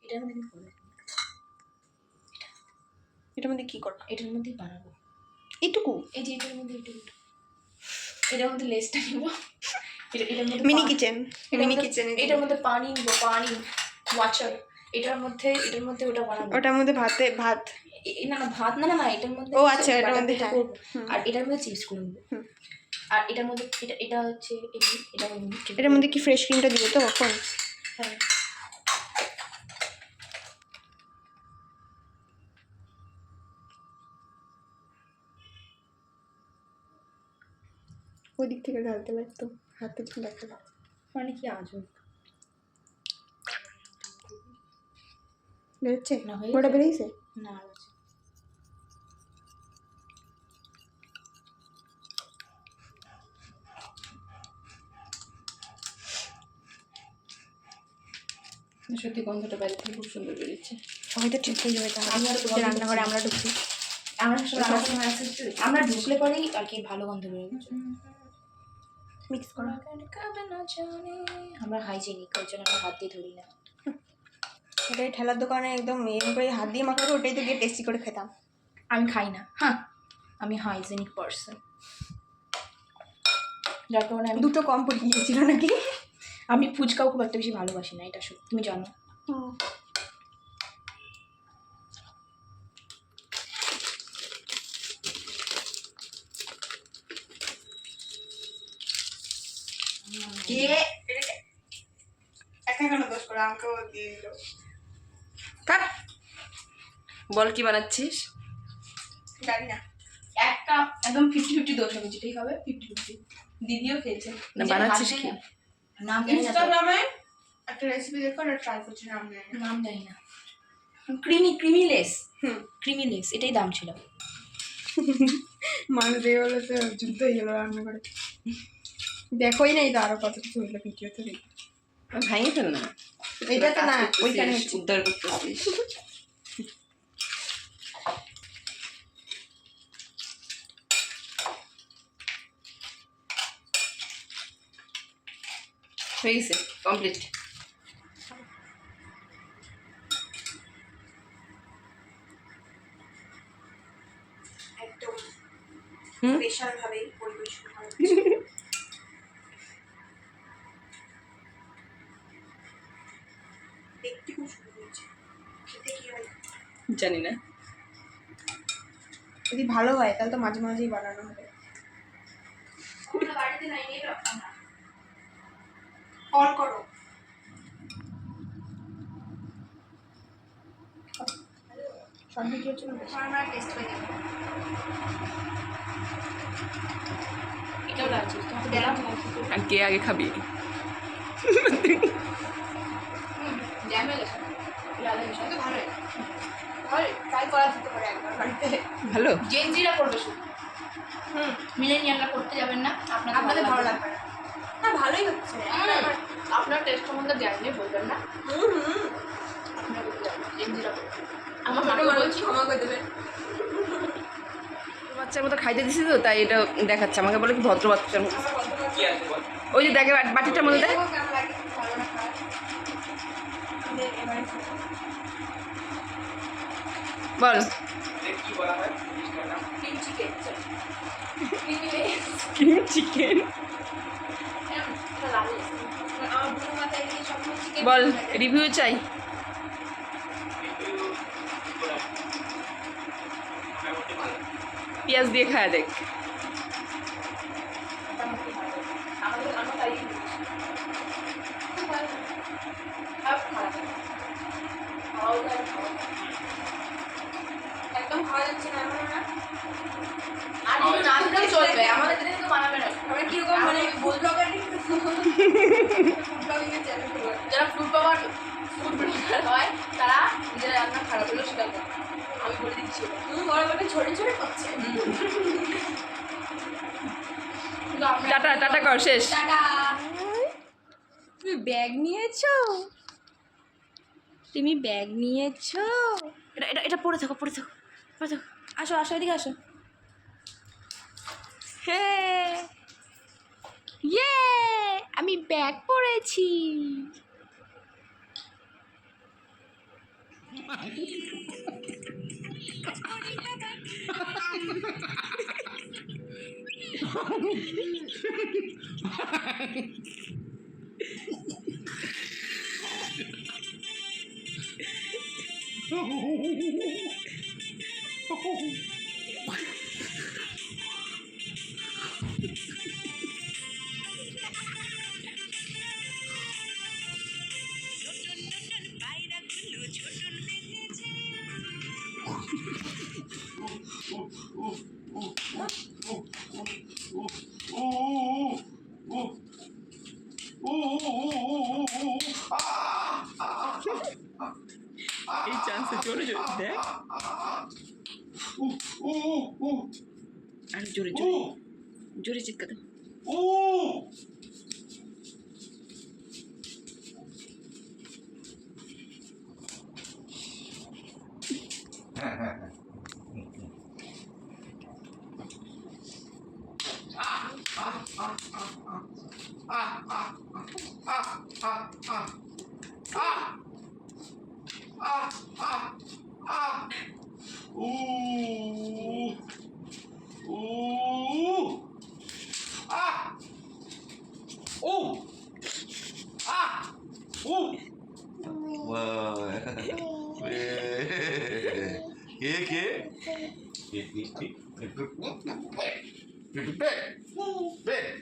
এটার মধ্যে কি করবো? এটার মধ্যে কি করবো? এটার মধ্যেই বানাবো। এইটুকু? এই যে এটার মধ্যে এইটুকু, এটার মধ্যে লেসটা নিব। এটার মধ্যে মিনি কিচেন, মিনি কিচেন। এটার মধ্যে পানি নিব, পানি ওয়াটার। এটার মধ্যে ওটা বানাবো। ওটার মধ্যে ভাত না না ভাত না না, এটার মধ্যে ও আচ্ছা, এটার মধ্যে করবো। আর এটার মধ্যে চিপস করে নেবো। আর এটার মধ্যে এটা হচ্ছে এটার মধ্যে কি ফ্রেশ ক্রিমটা দিবে তো এখন? হ্যাঁ। ওই দিক থেকে ঢালতে লাগতো, হাতে দেখা মানে কি আজব বেরোচ্ছে না? ওটা বেরিয়েছে না। সত্যি গন্ধটা বাইরে থেকে খুব সুন্দর বেরিয়েছে। হয়তো ঠিক হয়ে যাবে। তাহলে রান্নাঘরে আমরা ঢুকছি, আমরা ঢুকলে পরেই আর কি ভালো গন্ধ বেরোবে। মিক্স করা। আমরা হাইজেনিক, ওই জন্য আমরা হাত দিয়ে ধরি না। ওটাই ঠেলার দোকানে একদম এরকম করে হাত দিয়ে মাখাবো, ওটাই তো গিয়ে টেস্টি করে খেতাম। আমি খাই না, হ্যাঁ আমি হাইজেনিক পার্সন, যার কারণে আমি দুটো কম পড়ে গিয়েছিল নাকি? আমি ফুচকাও খুব একটা বেশি ভালোবাসি না, এটা সত্যি, তুমি জানো। বল কি বানাচ্ছিস? জানি না, একটা একদম 50-50 দোষ হবে, যেটাই হবে 50-50। দিদিও খেয়েছে না, বানাচ্ছিস কি? নাম জানি না। ইনস্টাগ্রামে একটা রেসিপি দেখো, আর ট্রাই করছি, নাম জানি না। ক্রিমি লেস, এটাই দাম ছিল। মানুষ দিয়ে বলে তো যুদ্ধ হয়ে গেল রান্না করে। দেখোই নাই তো আরো কত কিছু হইলো ভিডিওতে। ভাঙি ফেল না, এটা তো না, ওইখানে উদ্ধার করতেছিস। হয়ে গেছে, কমপ্লিট। একদম হুম, স্পেশাল ভাবে পরিবেশন করা দেখতে খুব সুন্দর হয়েছে, খেতে কি হয় জানি না। যদি ভালো হয় তাহলে তো মাঝে মাঝেই বানানো হবে। বাড়িতে নাই, এই রকম না। কল করো। সব ভিডিওর জন্য আমরা টেস্ট করে দেখব। এটাও লাগছে, তোমাকে দিলাম। আর কে আগে খাবি? জ্যামে গেছে, লাল হয়ে গেছে, ভালো হয়। ভালো ট্রাই করা যেতে পারে একবার বাড়িতে। ভালো। জেনজিরা করবে শুধু, মিলেনিয়ালরা করতে যাবেন না, আপনাদের ভালো লাগবে না। না ভালোই হচ্ছে। আপনার টেস্ট সম্বন্ধে জানলে বলবেন না। আপনারা করতে যাবেন, জেনজিরা করবে। আমার মাকে বলছি ক্ষমা করে দেবেন। বাচ্চার মতো খাইতে দিছি তো, তাই এটা দেখাচ্ছে আমাকে, বলে কি ভদ্র বাচ্চার মতো। ওই যে দেখে বাটিটার মধ্যে দেখ। কেমন লাগে ভালো না খায়। বল। Cream chicken, cream chicken. আমার বুড়ো মাথায় দিয়ে সব চিকেন বল, রিভিউ চাই। পেঁয়াজ দিয়ে খায়া দেখ। আমাদের আমরা তাই একদম খাওয়া যাচ্ছে না এমন না। আর কিছু না দিলেও চলবে, আমাদের জন্য তো বানাবে না। আমরা কিরকম মানে ফুড ব্লগার যারা ফুড ব্লগার হয় তারা নিজেরা রান্না খারাপ হলেও স্বীকার করে, আমি বলে দিচ্ছি। ওরা মানে ছড়ে ছড়ে খাচ্ছে। টাটা টাটা কর, শেষ। টাটা। তুমি ব্যাগ নিয়েছো? তুমি ব্যাগ নিয়েছো? এটা এটা এটা পড়ে থাকো, পড়ে থাকো, পড়ে থাকো। আসো আসো, এদিকে আসো। হ্যাঁ, ইয়ে, আমি ব্যাগ পরেছি। এই চান্সে জোরে জোরে দেখ, আর জোরে জোরে জোরে চিৎকার দাও। ¿Qué?